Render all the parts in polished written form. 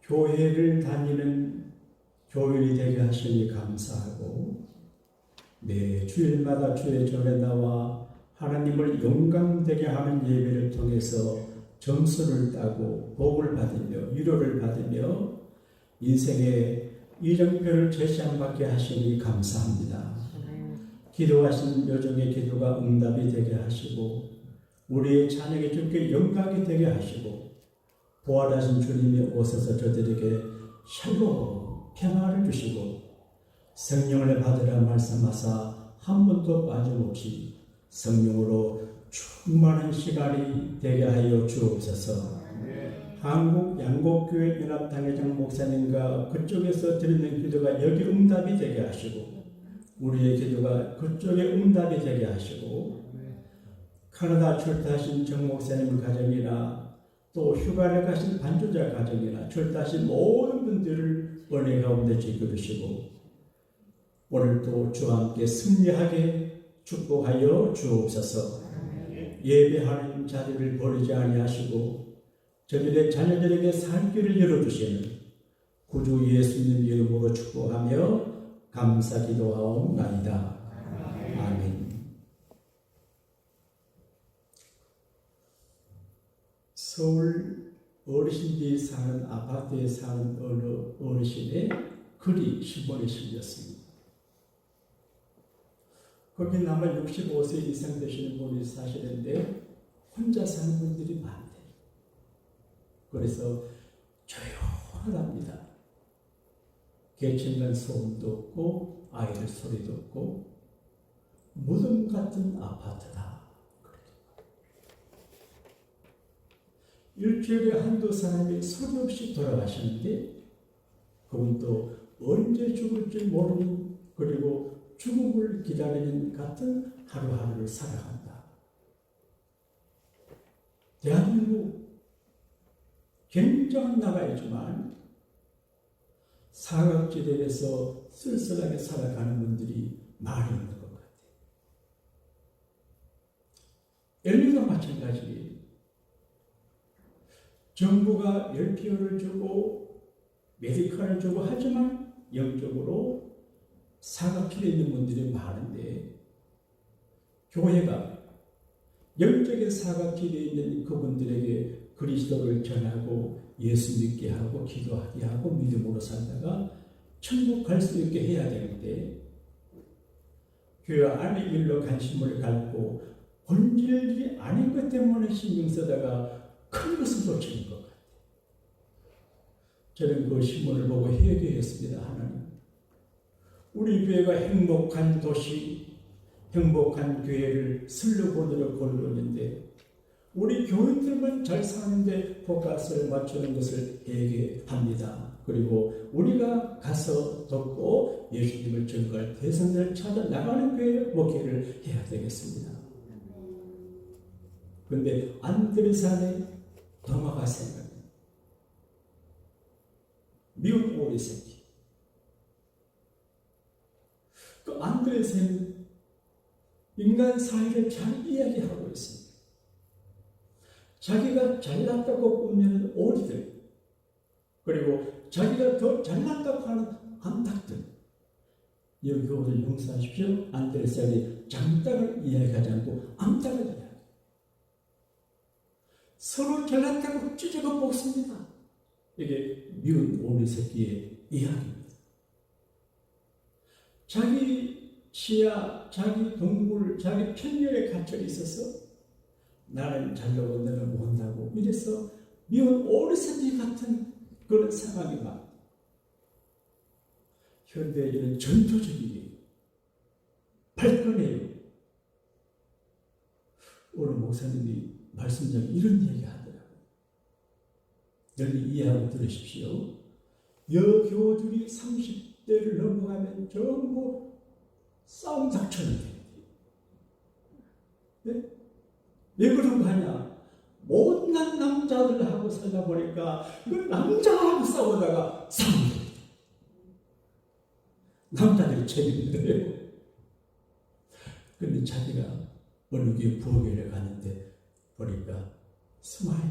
교회를 다니는 교인이 되게 하시니 감사하고 매 주일마다 주의 전에 나와 하나님을 영광되게 하는 예배를 통해서 점수를 따고 복을 받으며 위로를 받으며 인생의 이정표를 제시함받게 하시니 감사합니다. 기도하신 여정의 기도가 응답이 되게 하시고 우리의 찬양이 주께 영광이 되게 하시고 부활하신 주님이 오셔서 저들에게 샬롬 평화를 주시고 성령을 받으라 말씀하사 한 번도 빠짐없이 성령으로 충만한 시간이 되게 하여 주옵소서. 한국 양곡교회 연합당회장 목사님과 그쪽에서 드리는 기도가 여기 응답이 되게 하시고 우리의 기도가 그쪽에 응답이 되게 하시고 캐나다 출타하신 정 목사님 가정이나 또 휴가를 가신 반주자 가정이나 출타하신 모든 분들을 은혜 가운데 지켜주시고 오늘도 주와 함께 승리하게 축복하여 주옵소서. 예배하는 자리를 버리지 아니하시고 저들의 자녀들에게 살 길을 열어주시는 구주 예수님 이름으로 축복하며 감사 기도하옵나이다. 아멘. 서울 어르신들이 사는 아파트에 사는 어느 어르신의 글이 신문에 실렸습니다. 거기 아마 65세 이상 되시는 분이 사시는데 혼자 사는 분들이 많대요. 그래서 조용합니다. 개천간 소음도 없고 아이들 소리도 없고 무덤 같은 아파트다. 일주일에 한두 사람이 소리 없이 돌아가시는데 그분도 언제 죽을지 모르는 그리고 죽음을 기다리는 같은 하루하루를 살아간다. 대한민국 굉장한 나라이지만 사각지대에서 쓸쓸하게 살아가는 분들이 많이 있는 것 같아요. 엘리도 마찬가지예요. 정부가 열피어를 주고 메디칼을 주고 하지만 영적으로 사각지대에 있는 분들이 많은데 교회가 영적인 사각지대에 있는 그분들에게 그리스도를 전하고 예수 믿게 하고 기도하게 하고 믿음으로 살다가 천국 갈 수 있게 해야 되는데 교회 안에 일로 관심을 갖고 본질이 아닌 것 때문에 신경 쓰다가 큰 것을 놓치는 것 같아요. 저는 그 신문을 보고 회개했습니다. 하나님, 우리 교회가 행복한 도시, 행복한 교회를 슬로건으로 걸고 있는데 우리 교인들만 잘 사는데 포커스를 맞추는 것을 회개합니다. 그리고 우리가 가서 돕고 예수님을 전가할 대상자를 찾아 나가는 교회 목회를 해야 되겠습니다. 그런데 안드레산의 동화가 생각나요. 미운 오리 새끼. 그 안드레산은 인간 사회를 잘 이야기하고 있습니다. 자기가 잘났다고 꾸미는 오리들, 그리고 자기가 더 잘났다고 하는 암탉들. 여기 오늘 용서하십시오. 안드레산이 장닭을 이야기하지 않고 암탉을 이야기해요. 서로 잘났다고 찢어가 먹습니다. 이게 미운 오리 새끼의 이야기입니다. 자기 시야, 자기 동물, 자기 편견에 갇혀 있어서 나는 잘나고 너는 못한다고 이래서 미운 오리 새끼 같은 그런 상황이 많아요. 현대인은 전투적이에요. 발끈해요. 오늘 목사님이 말씀 중에 이런 얘기 하더라고요. 여러분 이해하고 들으십시오. 여교들이 30대를 넘어가면 전부 싸움 닥쳐야 돼요. 네? 왜 그런 거 하냐? 못난 남자들하고 살다 보니까 그 남자하고 싸우다가 싸웁니다. 남자들이 책임져요. 그런데 자기가 어느 교회 부흥회를 가는데 보니까 스마일,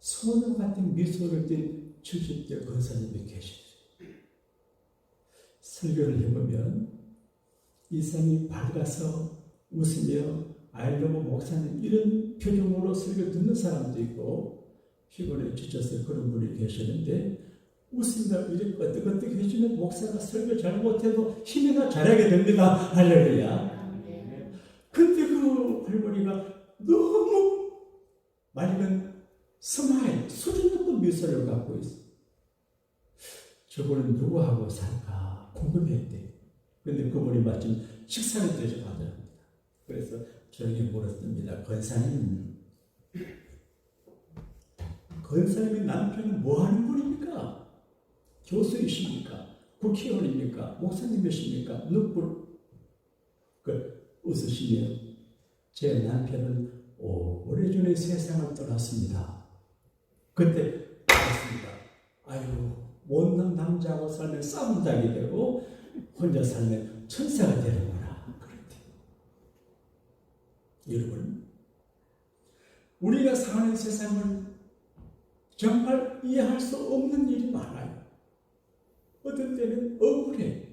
소녀 같은 미소를 띤 70대 권사님이 계시죠. 설교를 해보면 이 사람이 밝아서 웃으며 아이러브 목사님 이런 표정으로 설교 듣는 사람도 있고 피곤에 지쳐서 그런 분이 계시는데 웃으며 이렇게 끄떡끄떡 해주면 목사가 설교 잘못해도 힘이나 잘하게 됩니다. 할렐루야. 근데 그 할머니가 너무 맑은 스마일, 수준 높은 미소를 갖고 있어. 저분은 누구하고 살까 궁금했대. 근데 그분이 마침 식사를 대접 하더랍니다. 그래서 저에게 물었습니다. 권사님의 남편은 뭐 하는 분입니까? 교수이십니까? 국회의원입니까? 목사님이십니까? 누구? 웃으시며 제 남편은 오래전에 세상을 떠났습니다. 그때 알았습니다. 아유, 못난 남자하고 살면 싸움닭이 되고 혼자 살면 천사가 되는구나. 그랬대요. 여러분, 우리가 사는 세상은 정말 이해할 수 없는 일이 많아요. 어떤 때는 억울해.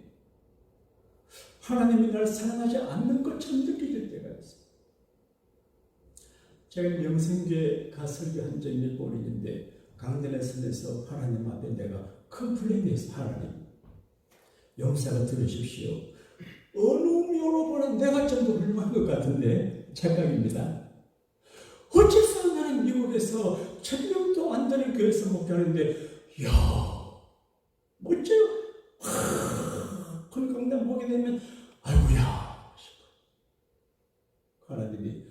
하나님이 날 사랑하지 않는 것처럼 느껴질 때가 있어요. 제가 명성교회 설교한 적이 몇 번 있는데 강단에 서면서 하나님 앞에 내가 컴플레인했어. 하나님, 용사가 들으십시오. 어느 묘로보나 내가 좀 더 훌륭한 것 같은데 착각입니다. 어째서 나는 미국에서 1000명도 안 되는 교회에서 목회하는데 이야 멋져요. 그 강단 보게 되면 아이고야 하나님이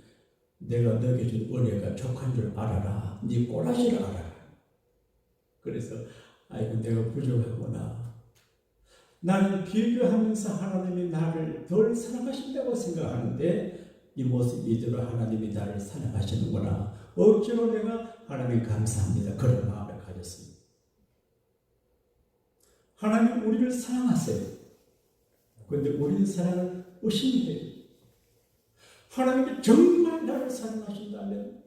내가 너에게 준 은혜가 족한 줄 알아라. 네 꼬라지를 알아라. 그래서 아이고 내가 부족하구나. 나는 비교하면서 하나님이 나를 덜 사랑하신다고 생각하는데 이 모습 이대로 하나님이 나를 사랑하시는구나. 억지로 내가 하나님 감사합니다. 그런 마음을 가졌습니다. 하나님 우리를 사랑하세요. 그런데 우리의 사랑을 의심해요. 하나님이 정말 나를 사랑하신다면,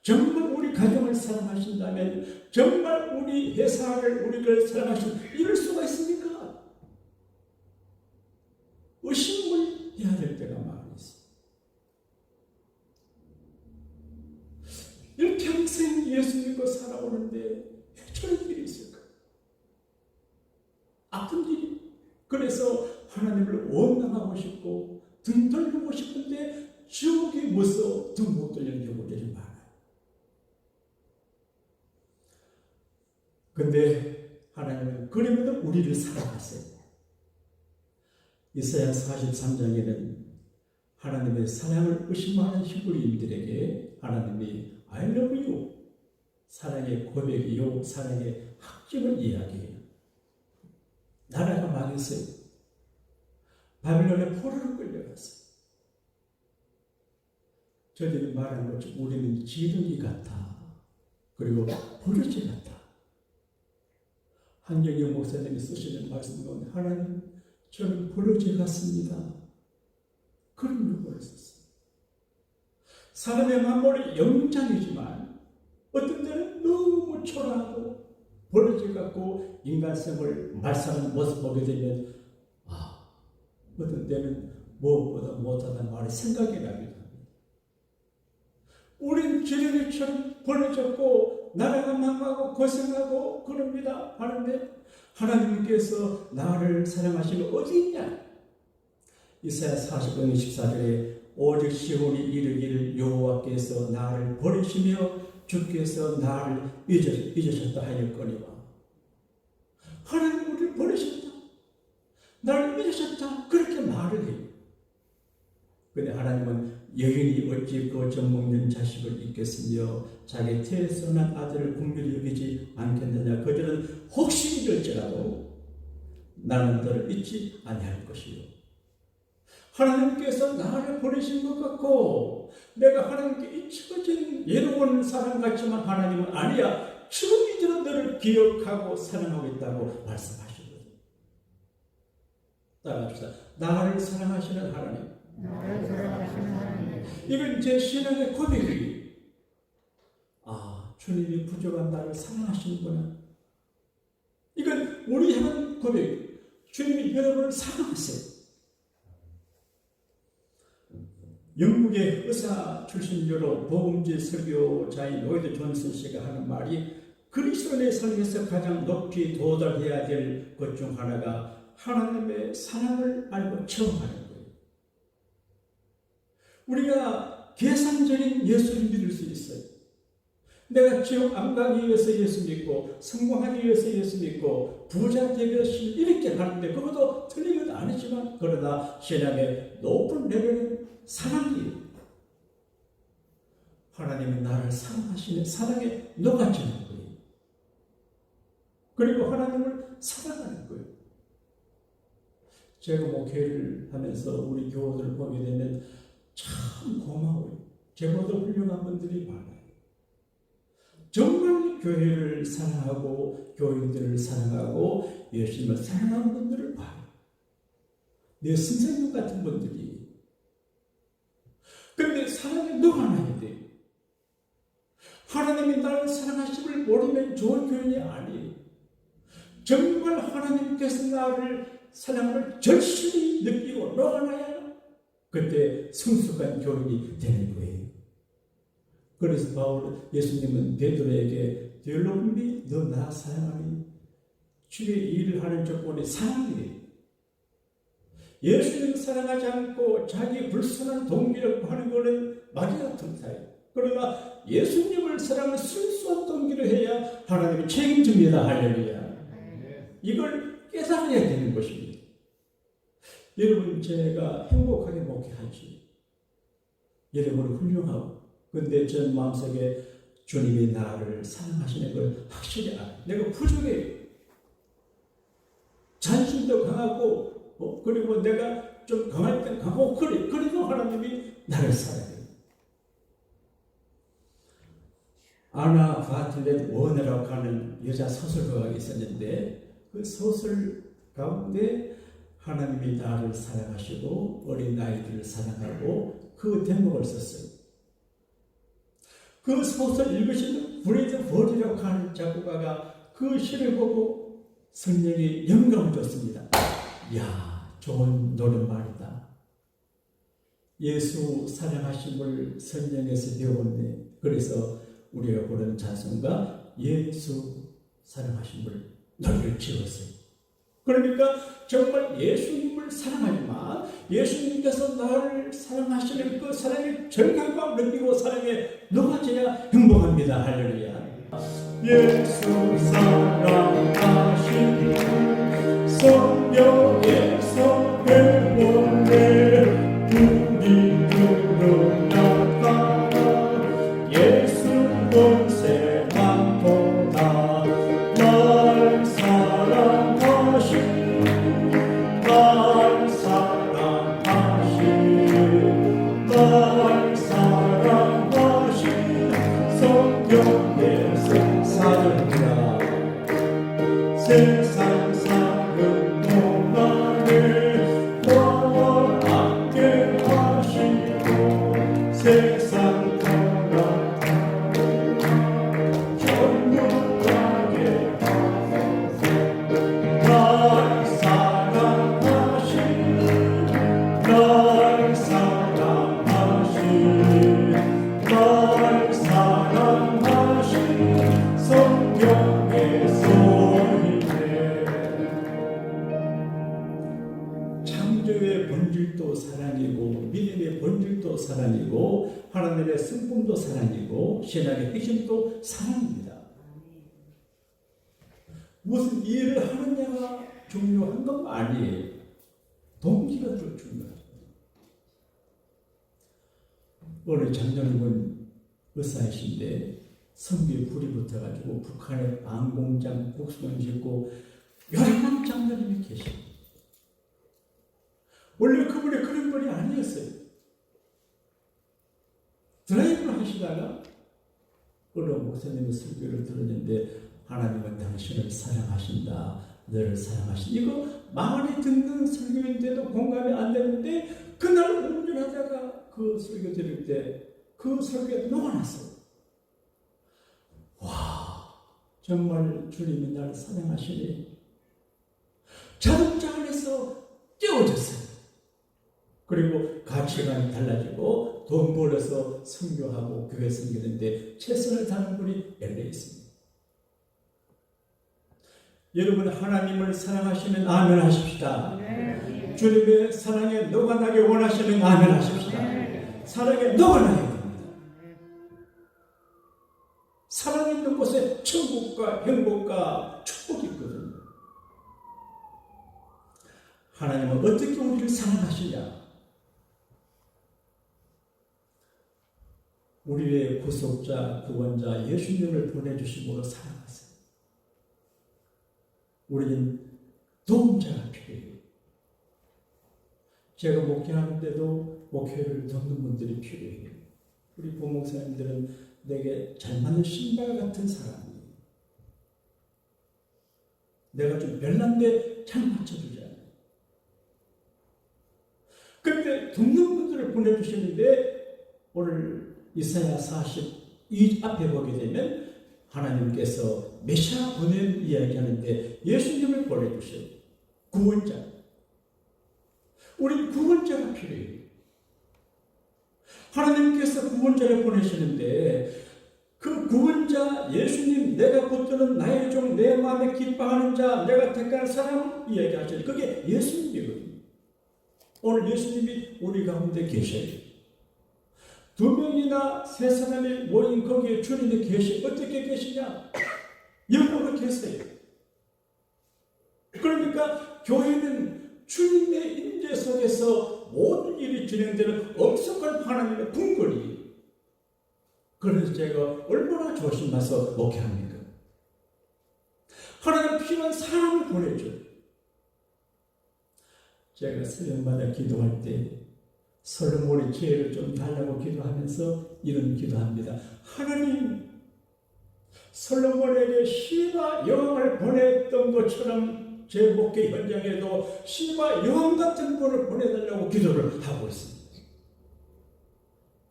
정말 우리 가정을 사랑하신다면, 정말 우리 회사를, 우리를 사랑하신다면 이럴 수가 있습니까? 의심을 해야 될 때가 많이 있어요. 일평생 예수 믿고 살아오는데 왜 저런 일이 있을까? 아픈 일이. 그래서 하나님을 원망하고 싶고 등 돌리고 싶은데 지옥이 무서워 등 못 돌리는 경우들이 많아요. 근데 하나님은 그러면 우리를 사랑하세요. 이사야 43장에는 하나님의 사랑을 의심하는 히브리인들에게 하나님이 I love you, 사랑의 고백이요, 사랑의 확증을 이야기해요. 나라가 망했어요. 바빌론의 포로로 끌려갔어요. 저들이 말한 것처럼 우리는 지렁이 같아. 그리고 버러지 같아. 한경영 목사님이 쓰시는 말씀 가운데 하나님, 저는 버러지 같습니다. 그런 용어를 썼어요. 사람의 만물이 영장이지만 어떤 때는 너무 초라하고 버러지 같고 인간성을 말살하는 모습 보게 되면 어떤 때는 무엇보다 못하다는 말이 생각이 나기도 합니다. 우린 지렁이처럼 벌어졌고 나라가 망하고 고생하고 그럽니다. 하는데 하나님께서 나를 사랑하시는 어디 있냐? 이사야 40장 24절에 오직 시온이 이르기를 여호와께서 나를 버리시며 주께서 나를 잊으셨다 하였거니와. 하나님 우리를 버리셨다. 나를 잊으셨다. 그렇게 말을 해요. 그런데 하나님은 여인이 어찌 그 젖먹는 자식을 잊겠으며 자기 태에서 난 아들을 긍휼히 여기지 않겠느냐. 그들은 혹시 잊을지라도 나는 너를 잊지 아니할 것이요. 하나님께서 나를 버리신 것 같고 내가 하나님께 잊혀진 외로운 사람 같지만 하나님은 아니야. 지금 이제는 너를 기억하고 사랑하고 있다고 말씀하시거든요. 따라합시다. 나를 사랑하시는 하나님. 나를 사랑하시는 하나님. 이건 제 신앙의 고백이에요. 주님이 부족한 나를 사랑하시는구나. 우리 향한 고백. 주님이 여러분을 사랑하세요. 영국의 의사 출신으로 복음지 설교자인 로이드 존슨 씨가 하는 말이 그리스도인의 삶에서 가장 높이 도달해야 될 것 중 하나가 하나님의 사랑을 알고 체험하는 거예요. 우리가 계산적인 예수를 믿을 수 있어요. 내가 지옥 안 가기 위해서 예수 믿고 성공하기 위해서 예수 믿고 부자 되기 위해서 이렇게 하는데 그것도 틀린 건 아니지만 그러나 신앙의 높은 레벨은 사랑이에요. 하나님은 나를 사랑하시는 사랑에 녹아지는 거예요. 그리고 하나님을 사랑하는 거예요. 제가 목회를 하면서 우리 교우들을 보게 되면 참 고마워요. 저보다 훌륭한 분들이 많아요. 정말 교회를 사랑하고 교인들을 사랑하고 예수님을 사랑하는 분들을 봐요. 내 선생님 같은 분들이. 그런데 사랑에 녹아나야 돼요. 하나님이 나를 사랑하심을 모르면 좋은 교인이 아니에요. 정말 하나님께서 나를 사랑을 절실히 느끼고 녹아나야 그때 성숙한 교인이 되는 거예요. 그래서 바울 예수님은 베드로에게 디올로금이 너 나 사랑하니 주의 일을 하는 조건이 사랑이에요. 예수님을 사랑하지 않고 자기 불순한 동기라고 하는 것은 마귀 같은 사예요. 그러나 예수님을 사랑하는 순수한 동기로 해야 하나님이 책임집니다. 할렐루야. 이걸 깨달아야 되는 것입니다. 여러분 제가 행복하게 목회하지. 여러분은 훌륭하고 근데 전 마음속에 주님이 나를 사랑하시는 걸 확실히 알아요. 내가 부족해요. 자신도 강하고 그리고 내가 좀 강할 땐 강하고 그래도 하나님이 나를 사랑해요. 아나 바틀렛 워너라고 하는 여자 소설가가 있었는데 그 소설 가운데 하나님이 나를 사랑하시고 어린 아이들을 사랑하고 그 대목을 썼어요. 그 소설 읽으시는 브레이드 버디라고 하는 작곡가가 그 시를 보고 성령이 영감을 줬습니다. 이야, 좋은 노랫말이다. 예수 사랑하심을 성령에서 배웠네. 그래서 우리가 부르는 찬송가 예수 사랑하심을 노래를 지었어요. 그러니까 정말 예수님을 사랑하지만 예수님께서 나를 사랑하시는 그 사랑의 절감을 느끼고 사랑에 녹아져야 행복합니다. 할렐루야. 예수 사랑하시니 성령에서 배웠네. 우리 드러나가 예수 본세 많도다. 날 사랑하신 날 사랑하신 성령에서 사랑이라 세상 사는 동안에 나와 함께 하시고 세상 떠나가는 전문가게 날 사랑하신 날 사랑하신 성령의 소리네. 창조의 본질도 사랑이고 믿음의 본질도 사랑이고 하나님의 성품도 사랑이고 신앙의 핵심도 사랑입니다. 무슨 일을 하느냐가 중요한 건 아니에요. 동기가 더 중요해요. 오늘 장정은 의사이신데 선비에 불이 붙어가지고 북한에 방공장 복수원 짓고 요란한 장로님이 계십니다. 원래 그분이 그런 분이 아니었어요. 드라이브를 하시다가 어느 목사님의 설교를 들었는데 하나님은 당신을 사랑하신다. 너를 사랑하신다. 이거 많이 듣는 설교인데도 공감이 안 되는데 그날 운전하다가 그 설교 들을 때 그 설교가 녹아났어요. 와, 정말 주님이 나를 사랑하시니 자동차 안에서 띄워졌어요. 그리고 가치관이 달라지고 돈 벌어서 선교하고 교회 섬기는데 최선을 다하는 분이 열려 있습니다. 여러분 하나님을 사랑하시면 아멘 하십시다. 주님의 사랑에 녹아나게 원하시면 아멘 하십시다. 사랑에 녹아나야 됩니다. 사랑 있는 곳에 천국과 행복과 축복이 있거든요. 하나님은 어떻게 우리를 사랑하시냐? 우리의 구속자, 구원자 예수님을 보내주심으로 사랑하세요. 우리는 도움자가 필요해요. 제가 목회하는데도 목회를 돕는 분들이 필요해요. 우리 부목사님들은 내게 잘 맞는 신발 같은 사람이에요. 내가 좀 별난데 잘 맞춰주잖아요. 그런데 돕는 분들을 보내주시는데 오늘 이사야 42 앞에 보게 되면 하나님께서 메시아 보낸 이야기하는데 예수님을 보내주셔요. 구원자. 우리 구원자가 필요해요. 하나님께서 구원자를 보내시는데 그 구원자 예수님, 내가 붙드는 나의 종, 내 마음에 기뻐하는 자, 내가 택한 사람을 이야기하시죠. 그게 예수님이거든요. 오늘 예수님이 우리 가운데 계셔요. 2명이나 3사람이 모인 거기에 주님이 계시. 어떻게 계시냐? 영으로 계세요. 그러니까 교회는 주님의 임재 속에서 모든 일이 진행되는 엄숙한 하나님의 궁궐이에요. 그래서 제가 얼마나 조심해서 목회합니까? 하나님 필요한 사람을 보내줘요. 제가 새벽마다 기도할 때 솔로몬의 지혜를 좀 달라고 기도하면서 이런 기도합니다. 하나님, 솔로몬에게 시와 여왕을 보냈던 것처럼 제 목회 현장에도 시와 여왕 같은 분을 보내달라고 기도를 하고 있습니다.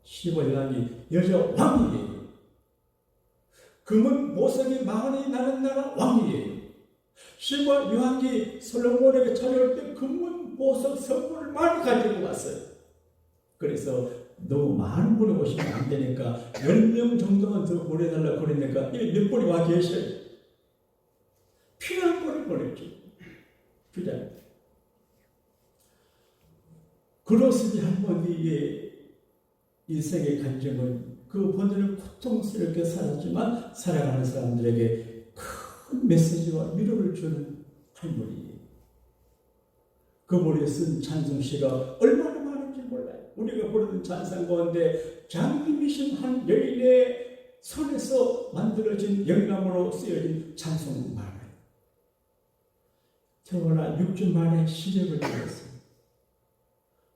시와 여왕이 여자 왕이에요. 금은 보석이 많이 나는 나라 왕이에요. 시와 여왕이 솔로몬에게 찾아올 때 금은 보석 성물을 많이 가지고 왔어요. 그래서 너무 많은 분이 오시면 안 되니까 10명 정도만 더 보내달라고 그러니까 몇 분이 와 계셔요. 필요한 분을 보냈죠. 필요한. 그로스비 할머니의 인생의 간증은 그 본인은 고통스럽게 살았지만 살아가는 사람들에게 큰 메시지와 위로를 주는 할머니예요. 그분이 쓴 찬송시가 얼마나 많은지 몰라요. 우리가 부르는 찬송 가운데 장님이신 한 여인의 손에서 만들어진 영감으로 쓰여진 찬송도 많아요. 태어나 6주 만에 시력을 잃었어요.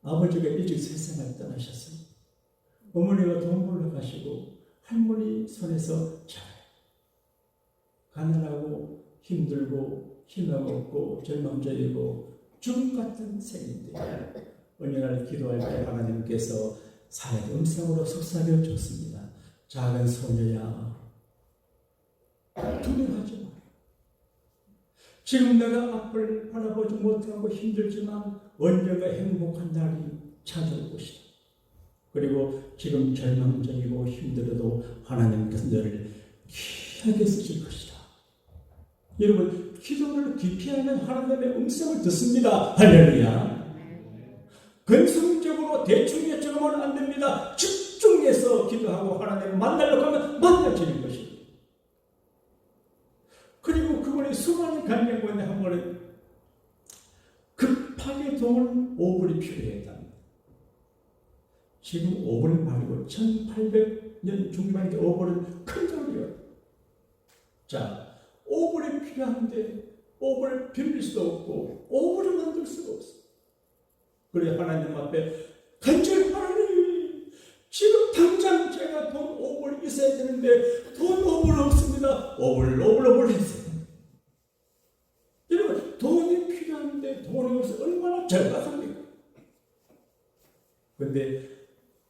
아버지가 일찍 세상을 떠나셨어요. 어머니가 돈 벌러 가시고 할머니 손에서 자라요. 가난하고 힘들고 희망 없고 절망적이고 죽음 같은 생인데 어느 날 기도할 때 하나님께서 사역의 음성으로 속삭여 줬습니다. 작은 소녀야, 두려워하지 마. 지금 내가 앞을 바라보지 못하고 힘들지만 언젠가 행복한 날이 찾아올 것이다. 그리고 지금 절망적이고 힘들어도 하나님께서 너를 귀하게 쓰실 것이다. 여러분, 기도를 기피하면 하나님의 음성을 듣습니다. 할렐루야. 근성적으로 대충 예측하면 안 됩니다. 집중해서 기도하고 하나님을 만나려고 하면 만나지는 것입니다. 그리고 그분이 수많은 간증 가운데 한 번은 급하게 돈을 5불이 필요했답니다. 지금 5불이 말고 1800년 중반의 5불은 큰 돈이에요. 자, 5불이 필요한데 5불을 빌릴 수도 없고 5불을 만들 수가 없어. 그래 하나님 앞에 간절 하나님, 지금 당장 제가 돈 5불 있어야 되는데 돈 5불 없습니다. 5불 했어요. 여러분, 돈이 필요한데 돈이 없어 얼마나 절박합니까? 그런데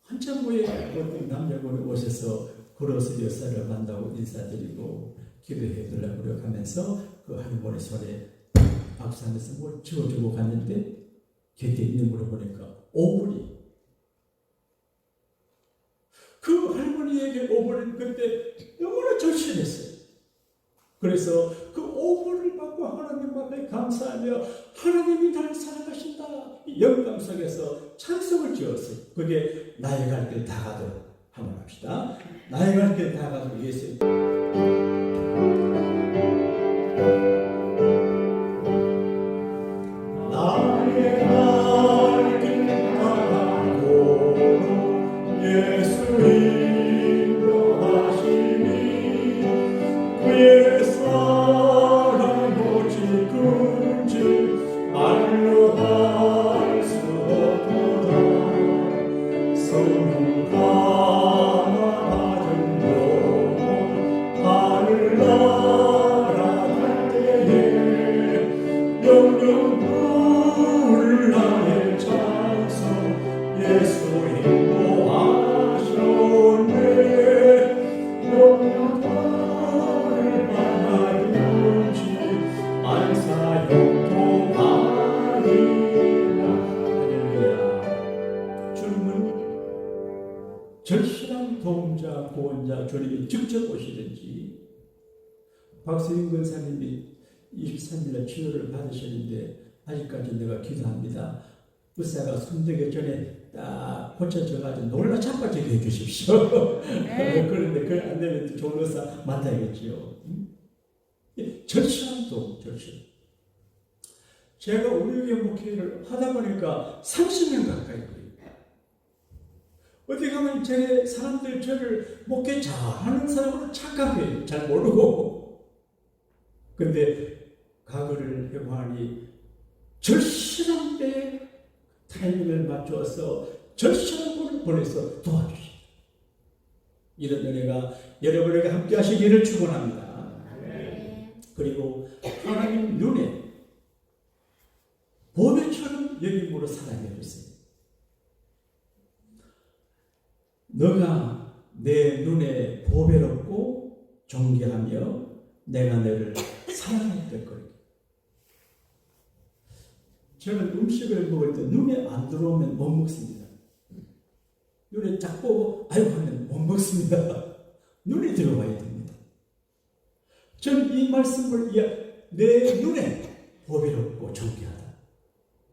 한참 후에 어떤 남자분이 오셔서 걸어서 역사를 간다고 인사드리고 기도해 달라고 노력하면서 그 할머니 손에 박사님께서 뭘 지어주고 갔는데 곁에 있는 걸 보니까 오븐이, 그 할머니에게 오븐은 그때 너무나 절실했어요. 그래서 그 오븐을 받고 하나님 앞에 감사하며 하나님이 나를 사랑하신다 이 영감 속에서 찬송을 지었어요. 그게 나의 갈 길 다가도록 한번 합시다. 나의 갈 길 다가도록 예수. 나의 갈 길 다가도록 예수 인도하시니 그의 사랑 오직 금지 말로 할 수 없도다. 성령 가진 영혼 하늘 날아갈 때에 영영 부를 나의 찬송 예수 인도하셨네. 영영 부를 받아든지 안사 영통하리라. 할렐루야. 주님은 절실한 도움자 구원자 주님이 직접 오시든지, 박수인 권사님이 23일날 치료를 받으셨는데 아직까지 내가 기도합니다. 의사가 숨되기 전에 딱 고쳐져가지고 놀라 자빠지게 해주십시오. 그런데 그 안 되면 또 좋은 의사 만나야겠지요. 절실한 도움, 절실. 제가 우리 교회 목회를 하다 보니까 30년 가까이 돼요. 어디 가면 제 사람들 저를 목회 잘하는 사람으로 착각해요. 잘 모르고. 근데 과거를 회고하니 절실한 때 타이밍을 맞추어서 절실한 분을 보내서 도와주시다. 이런 은혜가 여러분에게 함께 하시기를 축원합니다. 그리고 하나님 눈에 보배처럼 여김으로 사랑해 주세요. 너가 내 눈에 보배롭고 존귀하며 내가 너를 사랑했을 거리다. 저는 음식을 먹을 때 눈에 안 들어오면 못 먹습니다. 눈에 딱 보고 아이고 하면 못 먹습니다. 눈에 들어와야 됩니다. 저는 이 말씀을 내 눈에 보배롭고 존귀하다.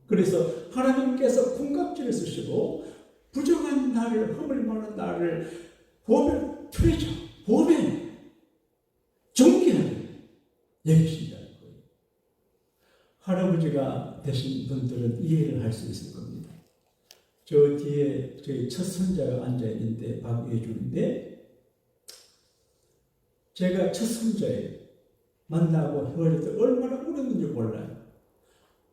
그래서 하나님께서 콩깍지를 쓰시고 부정한 나를, 허물 만한 나를 보배, 트레저, 보배, 존귀하게 여기신다는 거예요. 할아버지가 되신 분들은 이해를 할 수 있을 겁니다. 저 뒤에 저희 첫 손자가 앉아있는데 박예준인데, 제가 첫 손자예요. 만나고 헤어질 때 얼마나 울었는지 몰라요.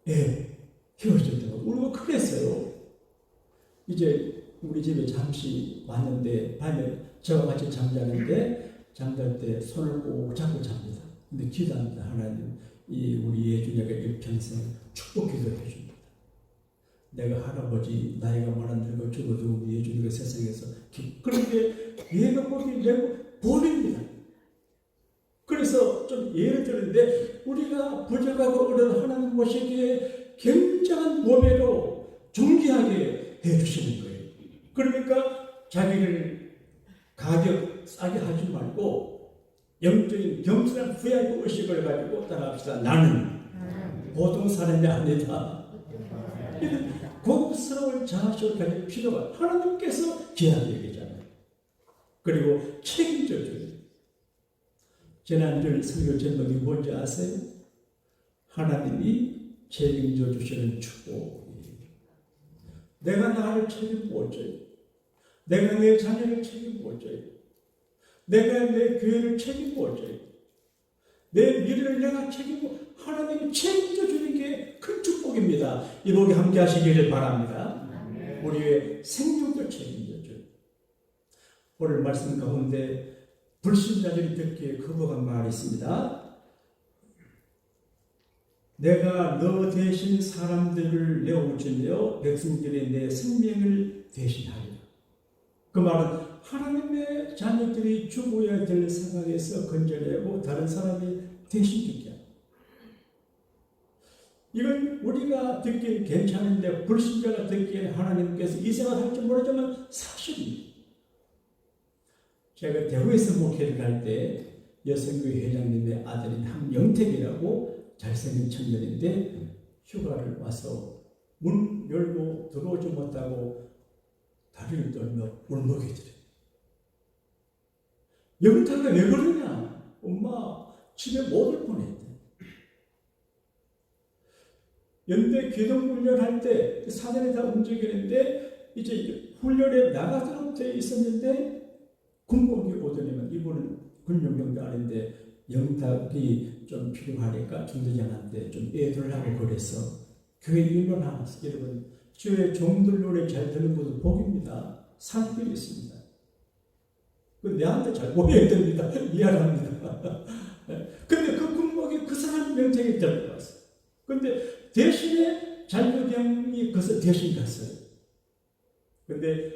헤어질 때가 울고 그랬어요. 이제 우리 집에 잠시 왔는데 밤에 저와 같이 잠자는데 잠잘 때 손을 꼭 잡고 잡니다. 근데 기도합니다. 하나님, 이 우리 예준이가 일평생 축복 기도해 줍니다. 내가 할아버지 나이가 많아 늙어 죽어도 우리 예준이가 세상에서 그런데 얘가 보기 내고 보입니다. 그래서 좀 예를 들는데 우리가 부족하고 어려운 하나님 모시기에 굉장한 보배로 존귀하게 해주시는 거예요. 그러니까 자기를 가격 싸게 하지 말고 영적인 겸손한 VIP 의식을 가지고 따라합시다. 나는 보통 사람이 아니다. 고급스러운 자아식을 가질 필요가 하나님께서 귀하게 여기잖아요. 그리고 책임져 줘요. 지난주 설교 제목이 뭔지 아세요? 하나님이 책임져 주시는 축복. 내가 나를 책임 져요. 내가 내 자녀를 책임 져요. 내가 내 교회를 책임 져요. 내 미래를 내가 책임져, 하나님이 책임져 주는 게 큰 축복입니다. 이 복에 함께 하시기를 바랍니다. 우리의 생명도 책임져 줘요. 오늘 말씀 가운데 불신자들이 듣기에 거부한 말이 있습니다. 내가 너 대신 사람들을 내어주며 백성들의 내 생명을 대신하리라. 그 말은 하나님의 자녀들이 죽어야 될 상황에서 건져내고 다른 사람이 대신 죽게 합니다. 이건 우리가 듣기엔 괜찮은데 불신자가 듣기엔 하나님께서 이 생각 할지 모르지만 사실입니다. 제가 대구에서 목회를 할 때 여성교회 회장님의 아들인 함영택이라고 잘생긴 청년인데 휴가를 와서 문 열고 들어오지 못하고 다리를 떨며 울먹이더래요. 영탁아 왜 그러냐? 엄마 집에 못 올 뻔했대. 연대 기동훈련 할 때 사전에 다 움직이는데 이제 훈련에 나가도록 되어 있었는데 군복이 오더니만 이분은 군용병도 아닌데 영탁이 좀 필요하니까 중대장한테 좀 애들하고 그래서 교회 일만 하나서 여러분 교회 종들 노래 잘 듣는 것도 복입니다. 상필이 있습니다. 그 내한테 잘 보여야 됩니다. 미안합니다. 근데 그 군복이 그 사람 명칭이 들어갔어요. 근데 대신에 잔류병이 그것을 대신 갔어요. 근데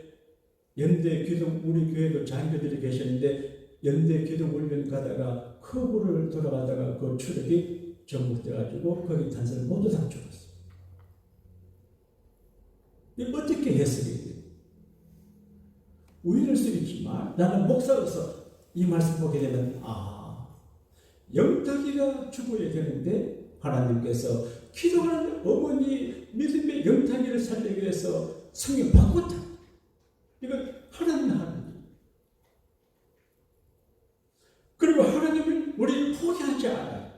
연대 기동 우리 교회도 장교들이 계셨는데 연대 기동 훈련 가다가 커브를 돌아가다가 그 추력이 정복돼가지고 거기 탄 사람 모두 다 죽었어요. 이거 어떻게 해석이 돼요? 우연일 수 있지만 나는 목사로서 이 말씀 보게 되면 영탁이가 죽어야 되는데 하나님께서 기도하는 어머니 믿음의 영탁이를 살리기 위해서 성경 바꿨다. 이건 하나님. 그리고 하나님은 우리를 포기하지 않아요.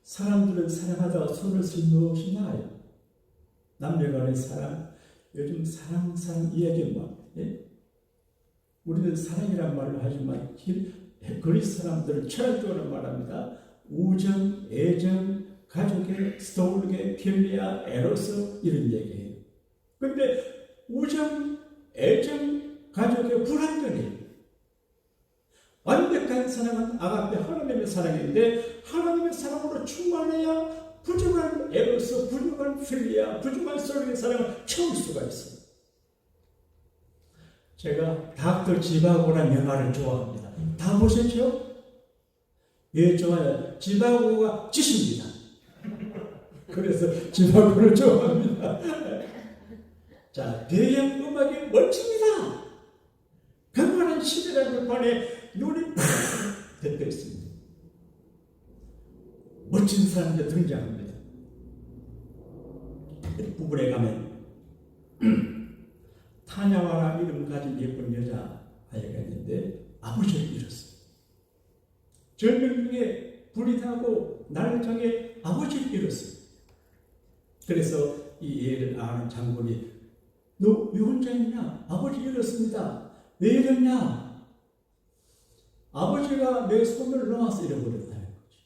사람들은 사랑하다가 손을 쓰시나요? 남녀간의 사랑, 요즘 사랑 이야기만. 우리는 사랑이란 말을 하지만 그리스 사람들은 철학적으로 말합니다. 우정, 애정, 가족의 스토르게, 필리아, 에로스 이런 얘기예요. 근데 우정, 애정, 가족의 불완전해요. 완벽한 사랑은 아가페 하나님의 사랑인데 하나님의 사랑으로 충만해야 부족한 에로스, 부족한 필리아, 부족한 스토르의 사랑을 채울 수가 있어요. 제가 닥터 지바고라는 영화를 좋아합니다. 다 보셨죠? 왜 좋아요? 지바고가 지십니다. 그래서 지바고를 좋아합니다. 자, 배경음악이 멋집니다. 강건한 시대라는 판에 눈이 팍 덮여 있습니다. 멋진 사람들 등장합니다. 부분에 가면 타냐와라 이름 가진 예쁜 여자 아이가 있는데 아버지를 잃었어요. 젊은 중에 불이 나고 날정에 아버지를 잃었어요. 그래서 이 애를 아는 장군이 너 왜 혼자 있냐? 아버지 잃었습니다. 왜 이랬냐? 아버지가 내 손을 놓아서 잃어버렸다는 거지.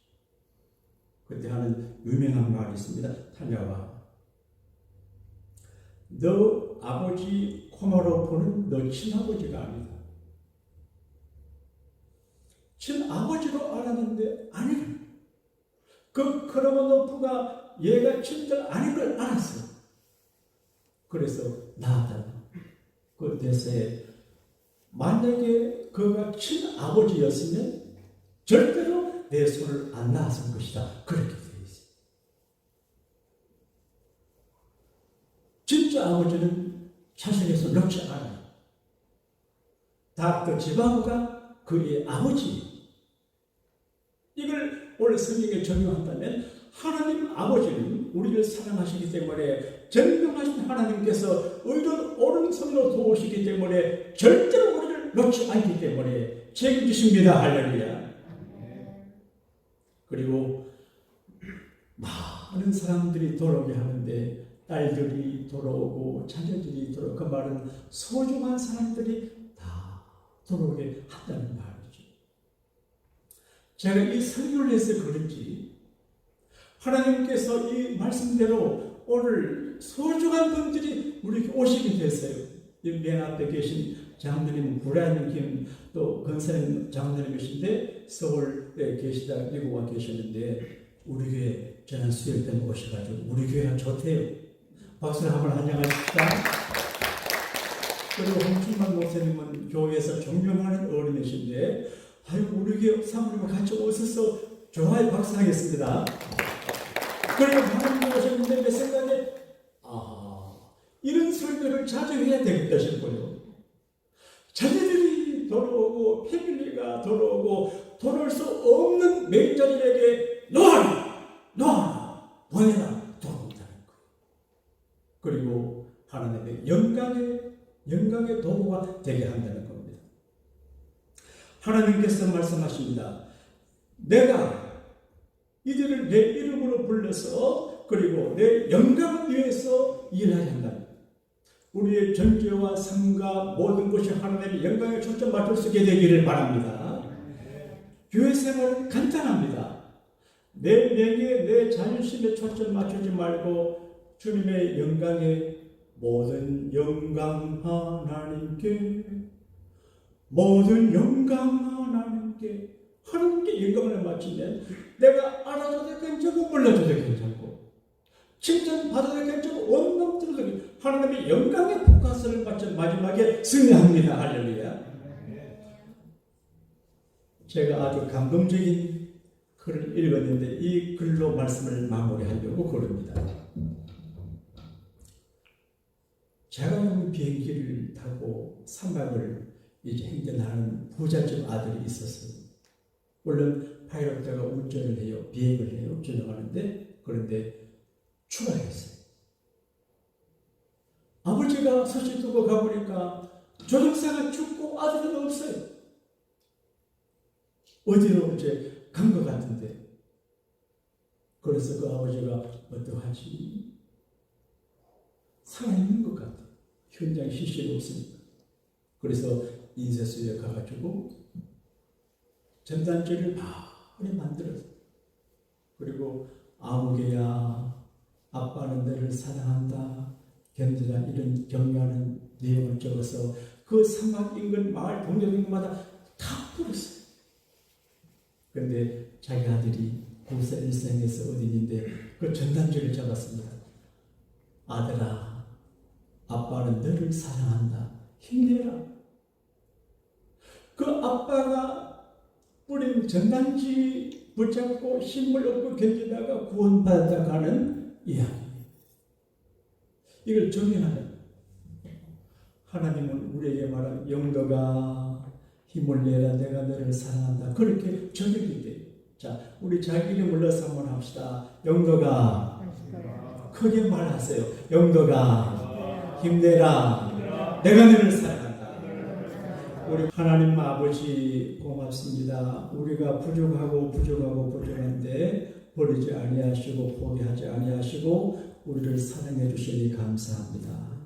그때 하는 유명한 말이 있습니다. 타냐와 너 아버지 코마로프는 너 친아버지가 아니다. 친아버지로 알았는데 아니라 그 크로모노프가 얘가 친들 아닌 걸 알았어요. 그래서 나왔다. 그 대사에 만약에 그가 친아버지였으면 절대로 내 손을 안 놨을 것이다. 그렇게 되어 있어요. 진짜 아버지는 자신의 손을 놓지 않아요. 닥터 지바고가 그의 아버지. 이걸 오늘 성경에 적용한다면 하나님 아버지는 우리를 사랑하시기 때문에 전능하신 하나님께서 의로운 오른손으로 도우시기 때문에 절대로 우리를 놓지 않기 때문에 책임지십니다. 할렐루야. 그리고 많은 사람들이 돌아오게 하는데 딸들이 돌아오고 자녀들이 돌아오고 그 말은 소중한 사람들이 다 돌아오게 한다는 말이죠. 제가 이 설교를 해서 그런지 하나님께서 이 말씀대로 오늘 소중한 분들이 우리에게 오시게 됐어요. 맨 앞에 계신 장로님 구라님 김 또 건사님 장로님이신데 서울에 계시다 미국 와 계셨는데 우리 교회 지난 수요일 때 오셔가지고 우리 교회가 좋대요. 박수를 한번 환영하십시다. 그리고 홍춘만 목사님은 교회에서 존경하는 어른이신데 아이고 우리 교회 사모님과 같이 오셔서 좋아요 박수하겠습니다. 그리고 하나님 오셨는데 내 생각에 이런 설교를 자주 해야 되겠다 싶어요. 자녀들이 돌아오고 패밀리가 돌아오고 돌아올 수 없는 맹자들에게 놓아라 보내라 돌아온다는 거. 그리고 하나님의 영광의 도구가 되게 한다는 겁니다. 하나님께서 말씀하십니다. 내가 이들을 내 이름으로 불러서 그리고 내 영광을 위해서 일하게 한다. 우리의 존재와 삶과 모든 것이 하나님의 영광에 초점 맞출 수 있게 되기를 바랍니다. 교회 생활은 간단합니다. 내 명예, 내 자존심에 초점 맞추지 말고 주님의 영광에 모든 영광 하나님께, 모든 영광 하나님께, 하나님께 영광을 바치면 내가 알아줘도 괜찮고 몰라줘도 괜찮고 칭찬받아도 괜찮고 원망 들어도 괜찮고 하나님의 영광의 포커스를 맞춰 마지막에 승리합니다. 할렐루야. 제가 아주 감동적인 글을 읽었는데 이 글로 말씀을 마무리하려고 그럽니다. 제가 비행기를 타고 사막을 이제 행전하는 부잣집 아들이 있었어요. 물론 파일럿가 운전을 해요. 비행을 해요. 조종하는데 그런데 추락했어요. 아버지가 소식 두고 가보니까 조종사가 죽고 아들은 없어요. 어디로 이제 간 것 같은데 그래서 그 아버지가 어떡하지? 살아있는 것 같아. 현장 시신이 없으니까. 그래서 인쇄소에 가가지고 전단지를 많이 만들었어. 그리고 아무개야 아빠는 너를 사랑한다. 견디라 이런 격려하는 내용을 적어서 그 사막 인근 마을 동료들마다 다 뿌렸어요. 그런데 자기 아들이 고사 일생에서 어디 있는데 그 전단지를 잡았습니다. 아들아, 아빠는 너를 사랑한다. 힘내라. 그 아빠가 뿌린 전단지 붙잡고 힘을 얻고 견디다가 구원받아 가는 이야기. 이걸 정의하는 하나님은 우리에게 말하는 영도가 힘을 내라 내가 너를 사랑한다. 그렇게 정의를 돼요. 자, 우리 자기 이름 불러서 한번 합시다. 영도가 크게 말하세요. 영도가 힘내라 내가 너를 사랑한다. 우리 하나님 아버지 고맙습니다. 우리가 부족한데 버리지 아니하시고 포기하지 아니하시고 우리를 사랑해 주시니 감사합니다.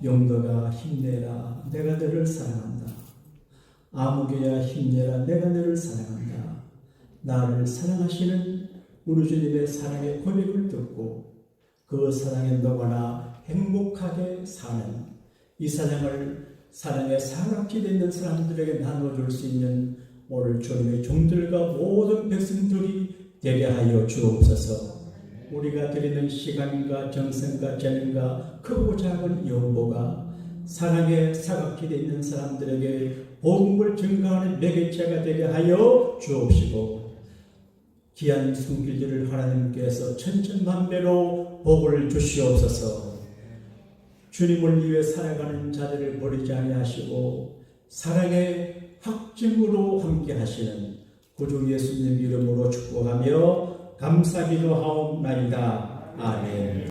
영도가 힘내라 내가 너를 사랑한다. 아무개야 힘내라 내가 너를 사랑한다. 나를 사랑하시는 우리 주님의 사랑의 고백을 듣고 그 사랑에 너무나 행복하게 사는 이 사랑에 사랑하게 되는 사람들에게 나눠줄 수 있는 오늘 주님의 종들과 모든 백성들이 되게 하여 주옵소서. 우리가 드리는 시간과 정성과 재능과 크고 작은 연보가 사랑에 사각지대 있는 사람들에게 복음을 증가하는 매개체가 되게 하여 주옵시고 귀한 성길들을 하나님께서 천천만배로 복을 주시옵소서. 주님을 위해 살아가는 자들을 버리지 아니하시고 사랑의 확증으로 함께 하시는 구주 예수님 이름으로 축복하며 감사기도 하옵나이다. 아멘.